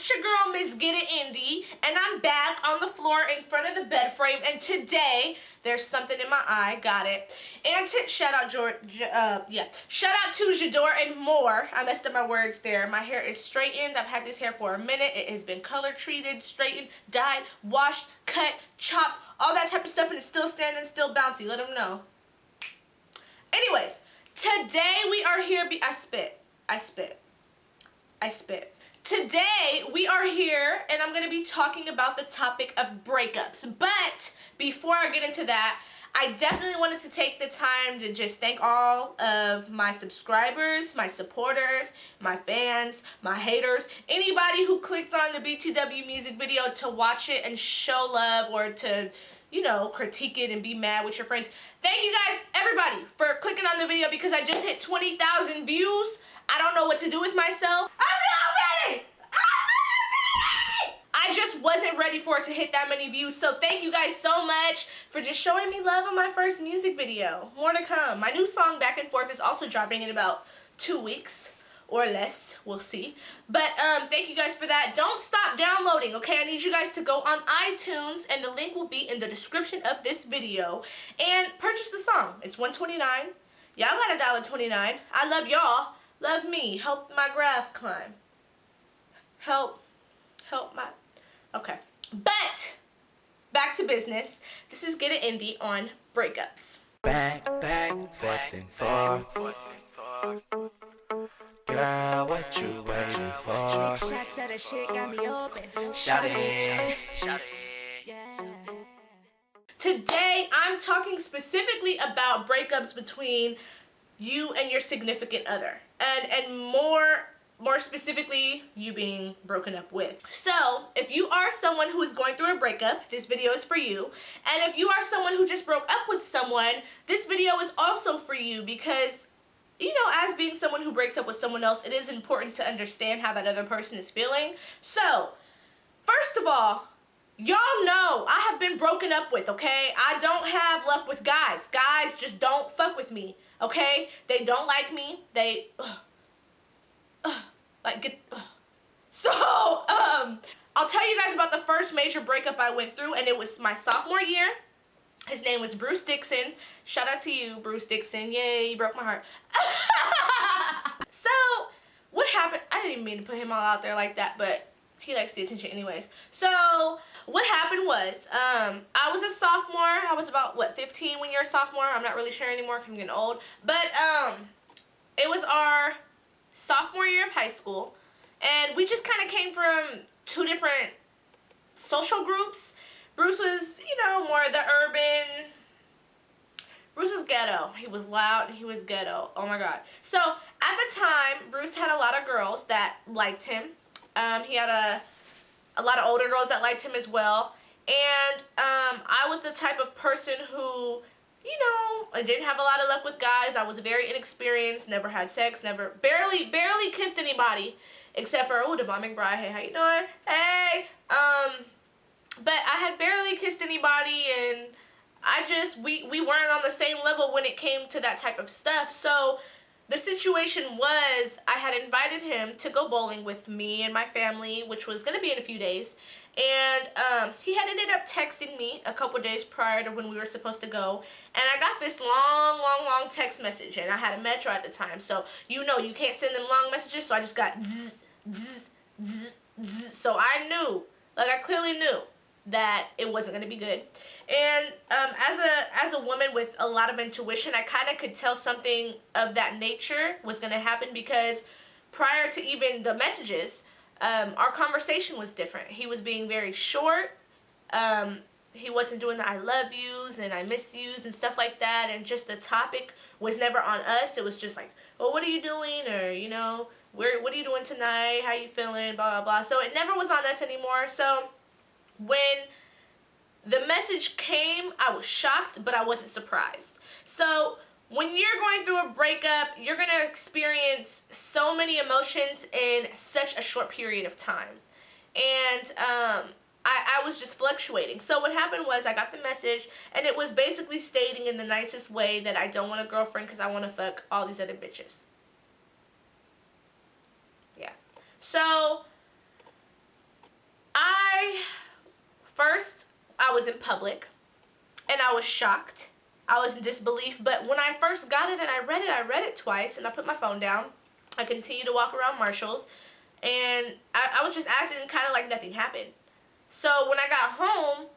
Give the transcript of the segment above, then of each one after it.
It's your girl, Miss Get It Indy, and I'm back on the floor in front of the bed frame, and today, there's something in my eye, got it. And shout out to Jador and more. I messed up my words there. My hair is straightened. I've had this hair for a minute. It has been color treated, straightened, dyed, washed, cut, chopped, all that type of stuff, and it's still standing, still bouncy. Let them know. Anyways, today we are here. I spit. Today we are here and I'm going to be talking about the topic of breakups. But before I get into that, I definitely wanted to take the time to just thank all of my subscribers, my supporters, my fans, my haters, anybody who clicked on the BTW music video to watch it and show love or to, you know, critique it and be mad with your friends. Thank you guys, everybody, for clicking on the video because I just hit 20,000 views. I don't know what to do with myself. I'm not ready! I just wasn't ready for it to hit that many views, so thank you guys so much for just showing me love on my first music video. More to come. My new song, Back and Forth, is also dropping in about 2 weeks or less. We'll see. But thank you guys for that. Don't stop downloading, okay? I need you guys to go on iTunes, and the link will be in the description of this video, and purchase the song. It's $129. Y'all got $1.29. I love y'all. Love me. Help my graph climb. Help my... Okay. But, back to business. This is Get It Indy on breakups. Back, forth and forth. Girl, what you waiting for? Shots of the shit got me open. Shout it. Today, I'm talking specifically about breakups between you and your significant other. And more specifically, you being broken up with. So, if you are someone who is going through a breakup, this video is for you. And if you are someone who just broke up with someone, this video is also for you because, you know, as being someone who breaks up with someone else, it is important to understand how that other person is feeling. So, first of all, y'all know I have been broken up with, okay? I don't have luck with guys. Guys just don't fuck with me, okay? They don't like me. So, I'll tell you guys about the first major breakup I went through, and it was my sophomore year. His name was Bruce Dixon. Shout out to you, Bruce Dixon. Yay, you broke my heart. So, what happened? I didn't even mean to put him all out there like that, but he likes the attention anyways. So, what happened was, I was a sophomore. I was about, 15 when you're a sophomore? I'm not really sure anymore because I'm getting old. But, it was our sophomore year of high school, and we just kind of came from two different social groups. Bruce was, you know, more the urban. Bruce was ghetto. He was loud and he was ghetto. Oh my god. So at the time, Bruce had a lot of girls that liked him. He had a lot of older girls that liked him as well. And I was the type of person who, you know, I didn't have a lot of luck with guys. I was very inexperienced, never had sex, barely kissed anybody, except for, oh, Devon McBride, hey, how you doing? Hey, but I had barely kissed anybody, and we weren't on the same level when it came to that type of stuff. So the situation was, I had invited him to go bowling with me and my family, which was going to be in a few days. And he had ended up texting me a couple days prior to when we were supposed to go. And I got this long text message. And I had a Metro at the time. So, you know, you can't send them long messages. So I just got zzz, zzz, zzz, zzz. So I knew, like I clearly knew that it wasn't going to be good. And as a woman with a lot of intuition, I kind of could tell something of that nature was going to happen because prior to even the messages, our conversation was different. He was being very short. He wasn't doing the I love yous and I miss yous and stuff like that. And just the topic was never on us. It was just like, well, what are you doing? Or, you know, what are you doing tonight? How you feeling? Blah, blah, blah. So it never was on us anymore. So when the message came, I was shocked, but I wasn't surprised. So when you're going through a breakup, you're going to experience so many emotions in such a short period of time. And I was just fluctuating. So what happened was I got the message, and it was basically stating in the nicest way that I don't want a girlfriend because I want to fuck all these other bitches. Yeah. So First, I was in public, and I was shocked. I was in disbelief, but when I first got it and I read it twice, and I put my phone down. I continued to walk around Marshall's, and I was just acting kind of like nothing happened. So when I got home,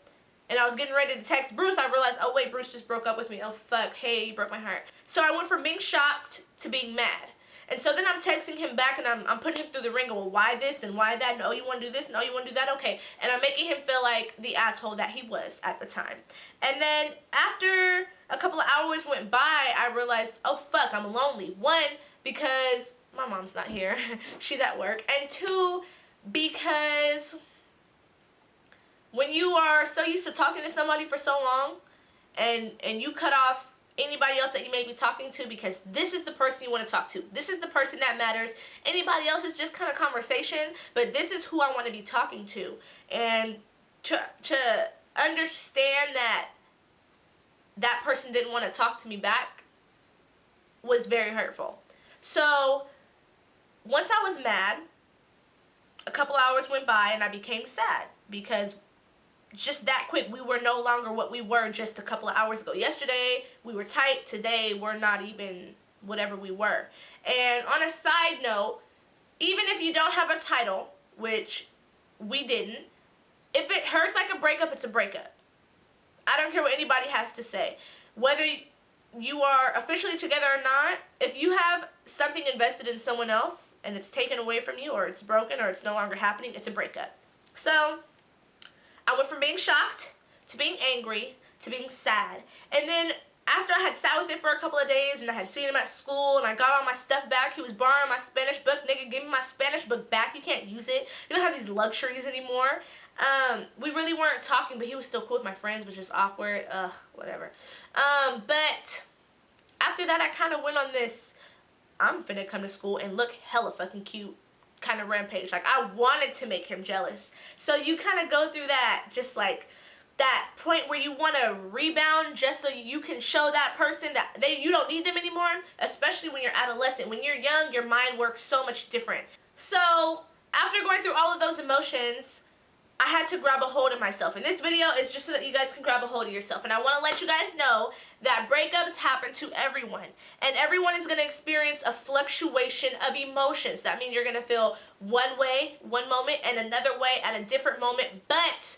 and I was getting ready to text Bruce, I realized, oh wait, Bruce just broke up with me. Oh fuck, hey, you broke my heart. So I went from being shocked to being mad. And so then I'm texting him back, and I'm putting him through the ringer. Well, why this and why that? No, you want to do this? No, you want to do that? Okay. And I'm making him feel like the asshole that he was at the time. And then after a couple of hours went by, I realized, oh fuck, I'm lonely. One, because my mom's not here. She's at work. And two, because when you are so used to talking to somebody for so long, and you cut off anybody else that you may be talking to because this is the person you want to talk to. This is the person that matters. Anybody else is just kind of conversation, but this is who I want to be talking to. And to understand that person didn't want to talk to me back was very hurtful. So once I was mad, a couple hours went by and I became sad because just that quick, we were no longer what we were just a couple of hours ago. Yesterday, we were tight. Today, we're not even whatever we were. And on a side note, even if you don't have a title, which we didn't, if it hurts like a breakup, it's a breakup. I don't care what anybody has to say. Whether you are officially together or not, if you have something invested in someone else and it's taken away from you or it's broken or it's no longer happening, it's a breakup. So I went from being shocked to being angry to being sad. And then after I had sat with it for a couple of days and I had seen him at school and I got all my stuff back, he was borrowing my Spanish book. Nigga, give me my Spanish book back. You can't use it. You don't have these luxuries anymore. We really weren't talking, but he was still cool with my friends, which is awkward. Ugh, whatever. But after that, I kind of went on this, I'm finna come to school and look hella fucking cute kind of rampage. Like, I wanted to make him jealous. So you kind of go through that, just like that point where you want to rebound just so you can show that person that you don't need them anymore, especially when you're adolescent. When you're young, your mind works so much different. So after going through all of those emotions, I had to grab a hold of myself. And this video is just so that you guys can grab a hold of yourself. And I want to let you guys know that breakups happen to everyone. And everyone is going to experience a fluctuation of emotions. That means you're going to feel one way, one moment, and another way at a different moment. But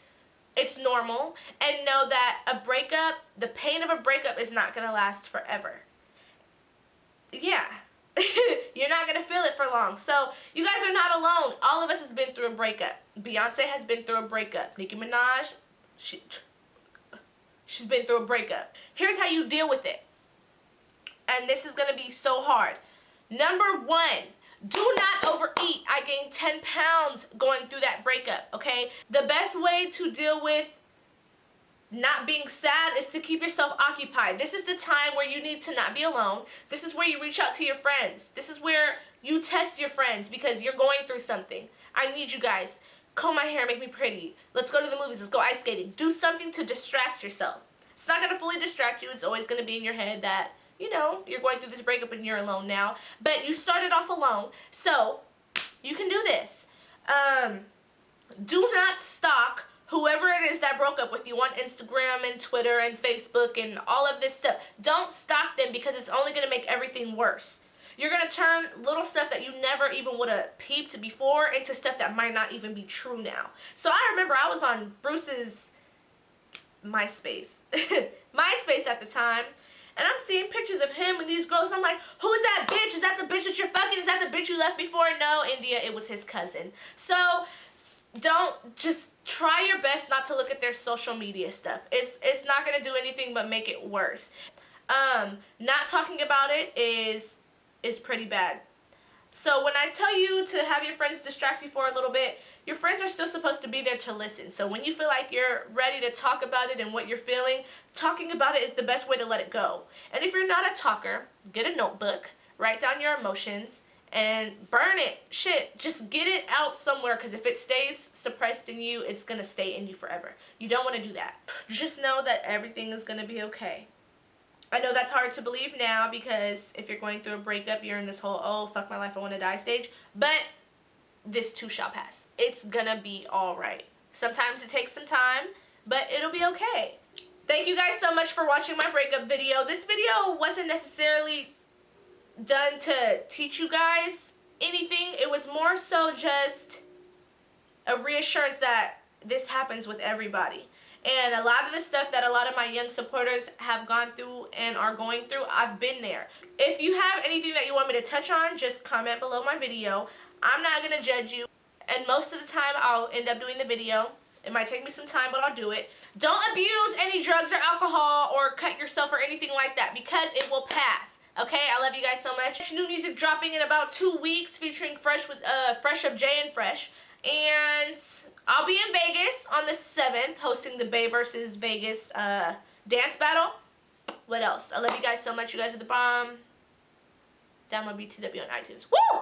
it's normal. And know that a breakup, the pain of a breakup is not going to last forever. Yeah. You're not going to feel it for long. So you guys are not alone. All of us has been through a breakup. Beyonce has been through a breakup. Nicki Minaj, she's been through a breakup. Here's how you deal with it. And this is going to be so hard. Number one, do not overeat. I gained 10 pounds going through that breakup, okay? The best way to deal with not being sad is to keep yourself occupied. This is the time where you need to not be alone. This is where you reach out to your friends. This is where you test your friends because you're going through something. I need you guys. Comb my hair, make me pretty. Let's go to the movies. Let's go ice skating. Do something to distract yourself. It's not going to fully distract you. It's always going to be in your head that, you know, you're going through this breakup and you're alone now. But you started off alone, so you can do this. Do not stalk whoever it is that broke up with you on Instagram and Twitter and Facebook and all of this stuff. Don't stalk them because it's only going to make everything worse. You're going to turn little stuff that you never even would have peeped before into stuff that might not even be true now. So I remember I was on Bruce's MySpace. MySpace at the time. And I'm seeing pictures of him and these girls. And I'm like, who is that bitch? Is that the bitch that you're fucking? Is that the bitch you left before? No, India, it was his cousin. So just try your best not to look at their social media stuff. It's not going to do anything but make it worse. Not talking about it is pretty bad. So when I tell you to have your friends distract you for a little bit, your friends are still supposed to be there to listen. So when you feel like you're ready to talk about it and what you're feeling, talking about it is the best way to let it go. And if you're not a talker, get a notebook, write down your emotions, and burn it. Shit, just get it out somewhere, because if it stays suppressed in you, it's going to stay in you forever. You don't want to do that. Just know that everything is going to be okay. I know that's hard to believe now because if you're going through a breakup, you're in this whole, oh, fuck my life, I want to die stage. But this too shall pass. It's gonna be all right. Sometimes it takes some time, but it'll be okay. Thank you guys so much for watching my breakup video. This video wasn't necessarily done to teach you guys anything. It was more so just a reassurance that this happens with everybody. And a lot of the stuff that a lot of my young supporters have gone through and are going through, I've been there. If you have anything that you want me to touch on, just comment below my video. I'm not going to judge you. And most of the time, I'll end up doing the video. It might take me some time, but I'll do it. Don't abuse any drugs or alcohol or cut yourself or anything like that, because it will pass. Okay, I love you guys so much. New music dropping in about 2 weeks featuring Fresh of Jay and Fresh. And I'll be in Vegas on the 7th hosting the Bay versus Vegas dance battle. What else? I love you guys so much. You guys are the bomb. Download BTW on iTunes. Woo!